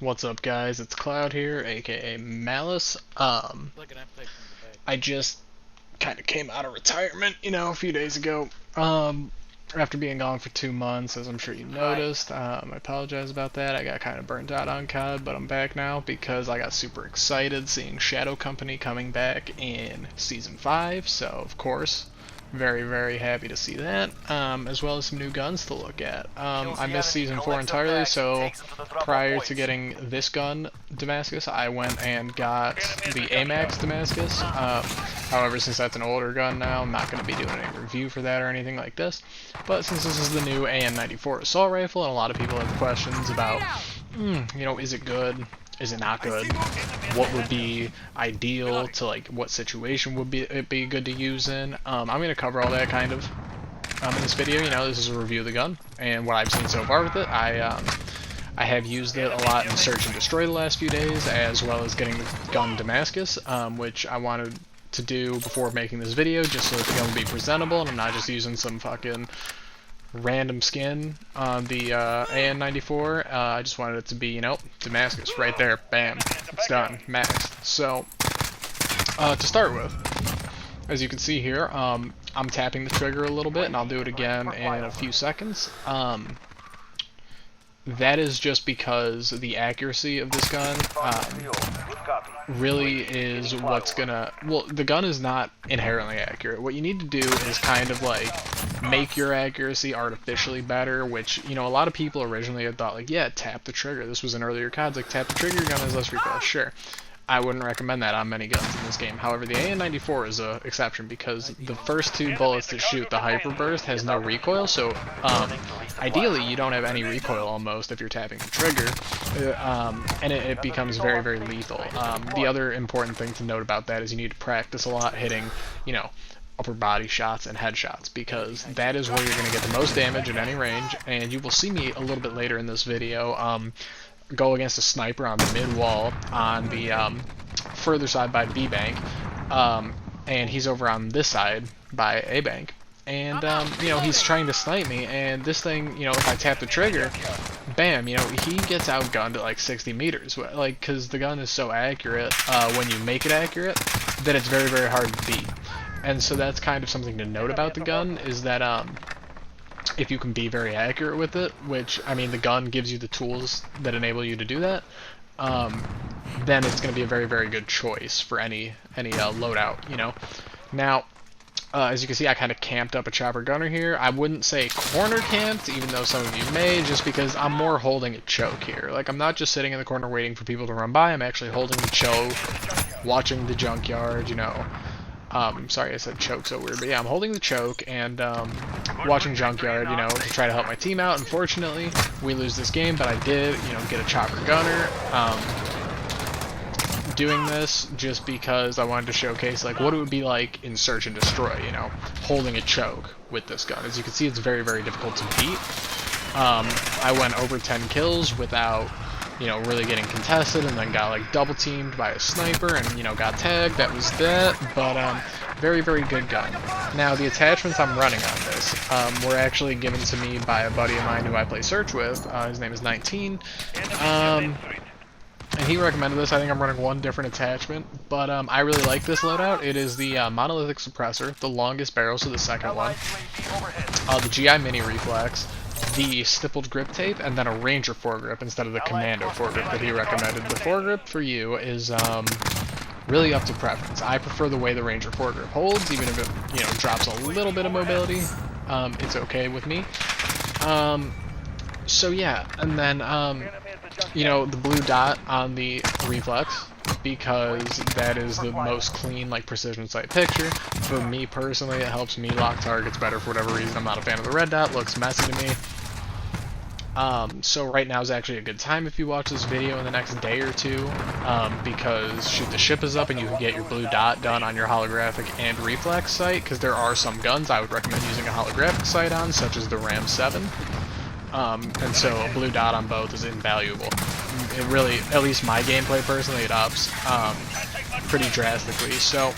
What's up, guys? It's Cloud here, aka Malice. I just kind of came out of retirement, a few days ago. After being gone for 2 months, as I'm sure you noticed. I apologize about that. I got kind of burnt out on COD, but I'm back now because I got super excited seeing Shadow Company coming back in Season 5, so of course, very, very happy to see that, as well as some new guns to look at. I missed Season 4 entirely, so prior to getting this gun, Damascus, I went and got the AMAX Damascus. However, since that's an older gun now, I'm not going to be doing any review for that or anything like this. But since this is the new AN-94 assault rifle, and a lot of people have questions about, is it good? Is it not good? What would be ideal to, like, what situation would it be good to use in? I'm going to cover all that kind of in this video. This is a review of the gun and what I've seen so far with it. I have used it a lot in Search and Destroy the last few days, as well as getting the gun Damascus, which I wanted to do before making this video, just so that the gun would be presentable and I'm not just using some fucking random skin on the AN-94. I just wanted it to be, Damascus right there. Bam. It's done. Maxed. So, to start with, as you can see here, I'm tapping the trigger a little bit, and I'll do it again in a few seconds. That is just because the accuracy of this gun really is what's gonna... Well, the gun is not inherently accurate. What you need to do is kind of like make your accuracy artificially better, which, a lot of people originally had thought, like, yeah, tap the trigger. This was in earlier CODs, like, tap the trigger, your gun has less recoil. Sure. I wouldn't recommend that on many guns in this game. However, the AN-94 is an exception because the first two bullets that shoot the Hyper Burst has no recoil, so ideally you don't have any recoil almost if you're tapping the trigger, and it becomes very, very lethal. The other important thing to note about that is you need to practice a lot hitting, upper body shots and headshots, because that is where you're going to get the most damage at any range, and you will see me a little bit later in this video go against a sniper on the mid wall on the further side by B bank, and he's over on this side by A bank, and he's trying to snipe me, and this thing, if I tap the trigger, bam, he gets outgunned at like 60 meters, like, because the gun is so accurate when you make it accurate that it's very, very hard to beat. And so that's kind of something to note about the gun, is that if you can be very accurate with it, which, I mean, the gun gives you the tools that enable you to do that, then it's going to be a very, very good choice for any loadout, Now, as you can see, I kind of camped up a chopper gunner here. I wouldn't say corner camped, even though some of you may, just because I'm more holding a choke here. Like, I'm not just sitting in the corner waiting for people to run by, I'm actually holding the choke, watching the junkyard, sorry I said choke so weird, but yeah, I'm holding the choke and watching junkyard, to try to help my team out. Unfortunately, we lose this game, but I did, get a chopper gunner. Doing this just because I wanted to showcase like what it would be like in Search and Destroy, holding a choke with this gun. As you can see, it's very, very difficult to beat. I went over 10 kills without really getting contested, and then got like double teamed by a sniper and got tagged. That was that, but very, very good gun. Now the attachments I'm running on this were actually given to me by a buddy of mine who I play Search with. His name is 19, and he recommended this. I think I'm running one different attachment, but I really like this loadout. It is the monolithic suppressor, the longest barrel, so the second one, the GI mini reflex, the stippled grip tape, and then a Ranger foregrip instead of the Commando foregrip that he recommended. The foregrip for you is really up to preference. I prefer the way the Ranger foregrip holds, even if it drops a little bit of mobility. It's okay with me. So yeah, and then the blue dot on the reflex, because that is the most clean, like, precision sight picture. For me personally, it helps me lock targets better for whatever reason. I'm not a fan of the red dot, looks messy to me. So right now is actually a good time if you watch this video in the next day or two, because shoot, the ship is up and you can get your blue dot done on your holographic and reflex sight, because there are some guns I would recommend using a holographic sight on, such as the Ram 7. And so a blue dot on both is invaluable. It really, at least my gameplay personally, it ups pretty drastically. So,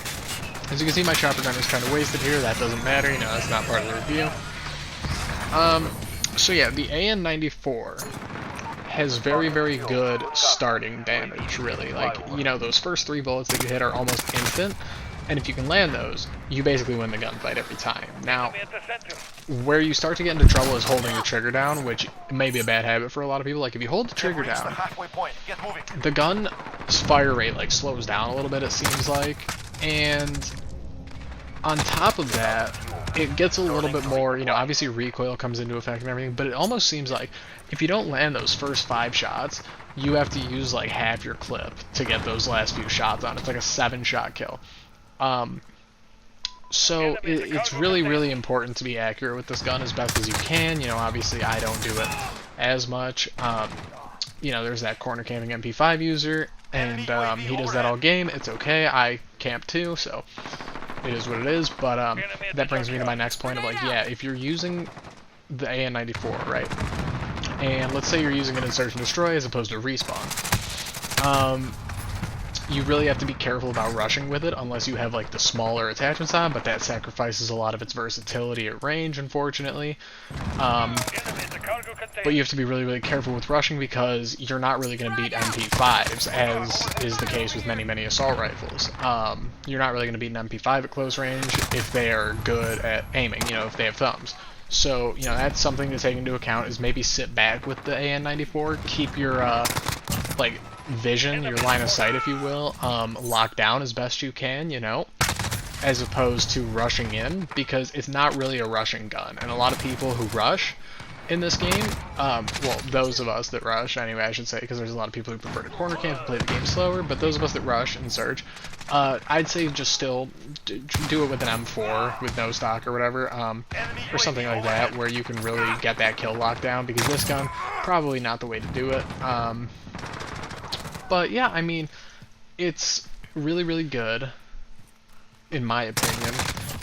as you can see, my chopper gunner is kind of wasted here. That doesn't matter, that's not part of the review. So yeah, the AN-94 has very, very good starting damage, really. Like, you know, those first 3 bullets that you hit are almost instant, and if you can land those, you basically win the gunfight every time. Now, where you start to get into trouble is holding the trigger down, which may be a bad habit for a lot of people. Like, if you hold the trigger down, the gun's fire rate, like, slows down a little bit, it seems like, and on top of that, it gets a little bit more, you know, obviously recoil comes into effect and everything, but it almost seems like if you don't land those first 5 shots, you have to use like half your clip to get those last few shots on. It's like a 7-shot kill. So it's really, really important to be accurate with this gun as best as you can. You know, obviously I don't do it as much. You know, there's that corner camping MP5 user, and he does that all game. It's okay. I camp too, so it is what it is. But that brings me to my next point of like, yeah, if you're using the AN94, right, and let's say you're using it in search and destroy as opposed to respawn, you really have to be careful about rushing with it unless you have like the smaller attachments on, but that sacrifices a lot of its versatility at range, unfortunately. But you have to be really, really careful with rushing because you're not really going to beat MP5s, as is the case with many, many assault rifles. You're not really going to beat an MP5 at close range if they are good at aiming, you know, if they have thumbs. So, you know, that's something to take into account, is maybe sit back with the AN94, keep your, like, vision, your line of sight, if you will, locked down as best you can, you know, as opposed to rushing in, because it's not really a rushing gun. And a lot of people who rush in this game, well, those of us that rush, anyway, I should say, because there's a lot of people who prefer to corner camp and play the game slower, but those of us that rush and surge, I'd say just still do it with an M4 with no stock or whatever, or something like that, where you can really get that kill locked down, because this gun, probably not the way to do it. But yeah, I mean, it's really, really good, in my opinion.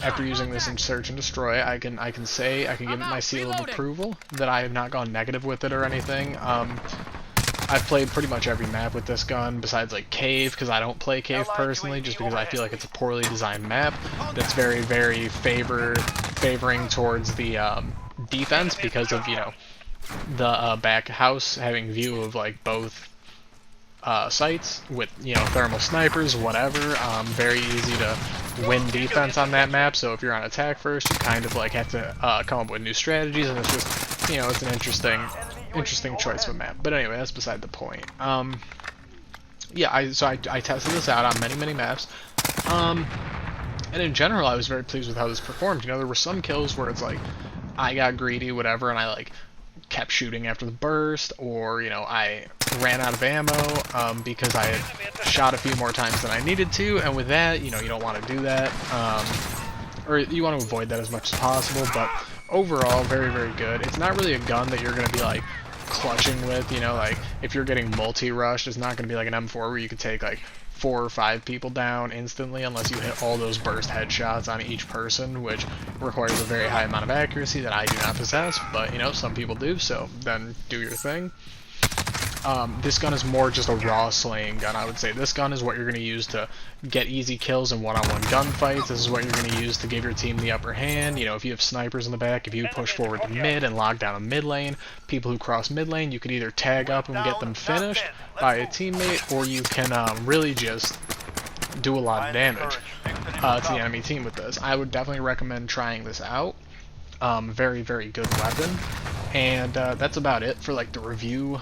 After using this in search and destroy, I can give it my seal of approval that I have not gone negative with it or anything. I've played pretty much every map with this gun besides like Cave, because I don't play Cave personally, just because I feel like it's a poorly designed map that's very, very favoring towards the defense because of, you know, the back house having view of like both sites with, you know, thermal snipers, whatever. Very easy to win defense on that map, so if you're on attack first, you kind of like have to come up with new strategies, and it's just, you know, it's an interesting choice of a map. But anyway, that's beside the point. Yeah, I tested this out on many maps, and in general I was very pleased with how this performed. You know, there were some kills where it's like I got greedy, whatever, and I like kept shooting after the burst, or, you know, I ran out of ammo because I had shot a few more times than I needed to, and with that, you know, you don't want to do that, or you want to avoid that as much as possible. But overall, very, very good. It's not really a gun that you're going to be like clutching with, you know, like if you're getting multi-rushed, it's not going to be like an M4 where you could take like 4 or 5 people down instantly, unless you hit all those burst headshots on each person, which requires a very high amount of accuracy that I do not possess, but, you know, some people do, so then do your thing. This gun is more just a raw slaying gun, I would say. This gun is what you're going to use to get easy kills in one-on-one gunfights. This is what you're going to use to give your team the upper hand. You know, if you have snipers in the back, if you push forward to mid and lock down a mid lane, people who cross mid lane, you could either tag up and get them finished by a teammate, or you can really just do a lot of damage to the enemy team with this. I would definitely recommend trying this out. Very, very good weapon. And that's about it for like the review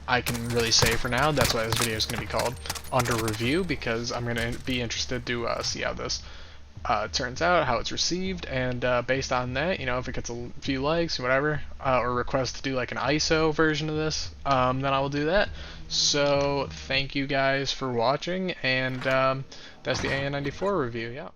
I can really say for now. That's why this video is going to be called Under Review, because I'm going to be interested to see how this turns out, how it's received, and based on that, you know, if it gets a few likes, whatever, or request to do like an ISO version of this, then I will do that. So thank you guys for watching, and that's the AN94 review. Yeah.